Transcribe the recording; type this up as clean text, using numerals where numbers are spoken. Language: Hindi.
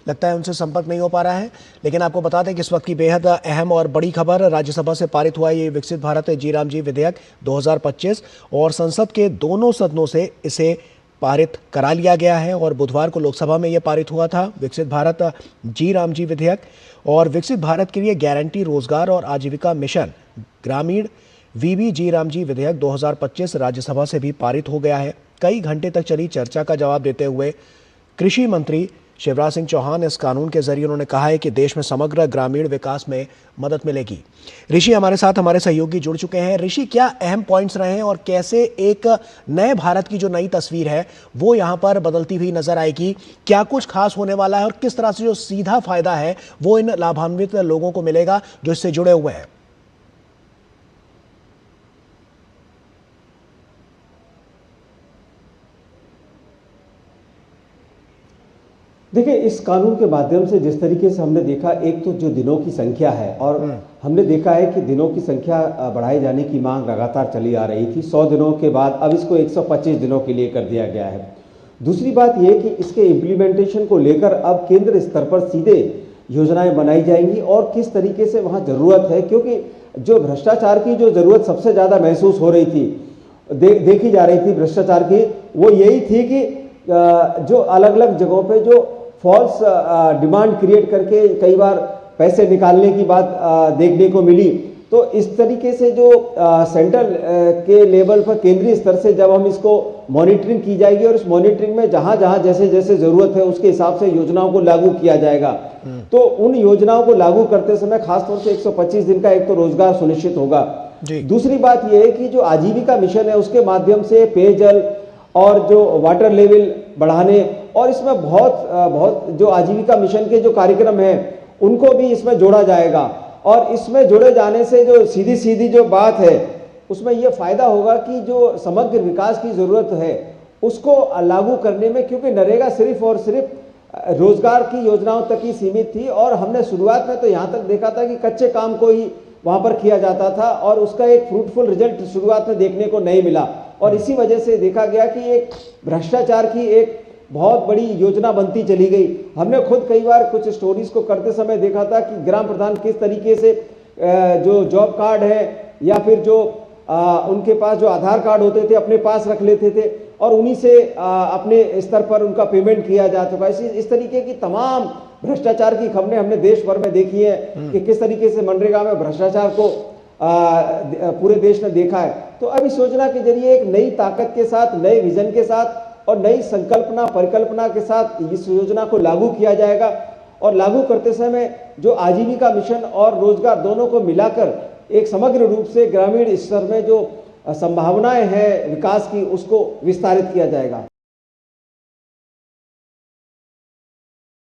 लगता है उनसे संपर्क नहीं हो पा रहा है। लेकिन आपको बता दें कि इस वक्त की बेहद अहम और बड़ी खबर, राज्यसभा से पारित हुआ ये विकसित भारत जी राम जी विधेयक 2025 और संसद के दोनों सदनों से इसे पारित करा लिया गया है और बुधवार को लोकसभा में यह पारित हुआ था विकसित भारत जी राम जी विधेयक। और विकसित भारत के लिए गारंटी रोजगार और आजीविका मिशन ग्रामीण वीबी जी राम जी विधेयक 2025 राज्यसभा से भी पारित हो गया है। कई घंटे तक चली चर्चा का जवाब देते हुए कृषि मंत्री शिवराज सिंह चौहान इस कानून के जरिए उन्होंने कहा है कि देश में समग्र ग्रामीण विकास में मदद मिलेगी। ऋषि हमारे साथ, हमारे सहयोगी जुड़ चुके हैं। ऋषि, क्या अहम पॉइंट्स रहे हैं और कैसे एक नए भारत की जो नई तस्वीर है वो यहाँ पर बदलती हुई नजर आएगी? क्या कुछ खास होने वाला है और किस तरह से जो सीधा फायदा है वो इन लाभान्वित लोगों को मिलेगा जो इससे जुड़े हुए हैं? देखिए, इस कानून के माध्यम से जिस तरीके से हमने देखा, एक तो जो दिनों की संख्या है और हमने देखा है कि दिनों की संख्या बढ़ाए जाने की मांग लगातार चली आ रही थी। 100 दिनों के बाद अब इसको 125 दिनों के लिए कर दिया गया है। दूसरी बात यह कि इसके इम्प्लीमेंटेशन को लेकर अब केंद्र स्तर पर सीधे योजनाएं बनाई जाएंगी और किस तरीके से वहाँ ज़रूरत है, क्योंकि जो भ्रष्टाचार की जो ज़रूरत सबसे ज़्यादा महसूस हो रही थी, देखी जा रही थी भ्रष्टाचार की, वो यही थी कि जो अलग अलग जगहों पे जो फॉल्स डिमांड क्रिएट करके कई बार पैसे निकालने की बात देखने को मिली। तो इस तरीके से जो सेंट्रल के लेवल पर, केंद्रीय स्तर से जब हम इसको मॉनिटरिंग की जाएगी और इस मॉनिटरिंग में जहां जहां जैसे जैसे जरूरत है उसके हिसाब से योजनाओं को लागू किया जाएगा। तो उन योजनाओं को लागू करते समय खासतौर से 125 दिन का एक तो रोजगार सुनिश्चित होगा। दूसरी बात यह है कि जो आजीविका मिशन है उसके माध्यम से पेयजल और जो वाटर लेवल बढ़ाने, और इसमें बहुत जो आजीविका मिशन के जो कार्यक्रम हैं उनको भी इसमें जोड़ा जाएगा। और इसमें जोड़े जाने से जो सीधी सीधी जो बात है उसमें यह फायदा होगा कि जो समग्र विकास की जरूरत है उसको लागू करने में, क्योंकि नरेगा सिर्फ और सिर्फ रोजगार की योजनाओं तक ही सीमित थी और हमने शुरुआत में तो यहाँ तक देखा था कि कच्चे काम को ही वहाँ पर किया जाता था और उसका एक फ्रूटफुल रिजल्ट शुरुआत में देखने को नहीं मिला। और इसी वजह से देखा गया कि एक भ्रष्टाचार की एक बहुत बड़ी योजना बनती चली गई। हमने खुद कई बार कुछ स्टोरीज को करते समय देखा था कि ग्राम प्रधान किस तरीके से जो जॉब कार्ड है या फिर जो उनके पास जो आधार कार्ड होते थे अपने पास रख लेते थे और उन्हीं से अपने स्तर पर उनका पेमेंट किया जा चुका है। इस तरीके की तमाम भ्रष्टाचार की खबरें हमने देश भर में देखी है कि किस तरीके से मनरेगा में भ्रष्टाचार को पूरे देश ने देखा है। तो अब इस योजना के जरिए एक नई ताकत के साथ, नए विजन के साथ और नई संकल्पना परिकल्पना के साथ इस योजना को लागू किया जाएगा। और लागू करते समय जो आजीविका मिशन और रोजगार दोनों को मिलाकर एक समग्र रूप से ग्रामीण स्तर में जो संभावनाएं हैं विकास की उसको विस्तारित किया जाएगा।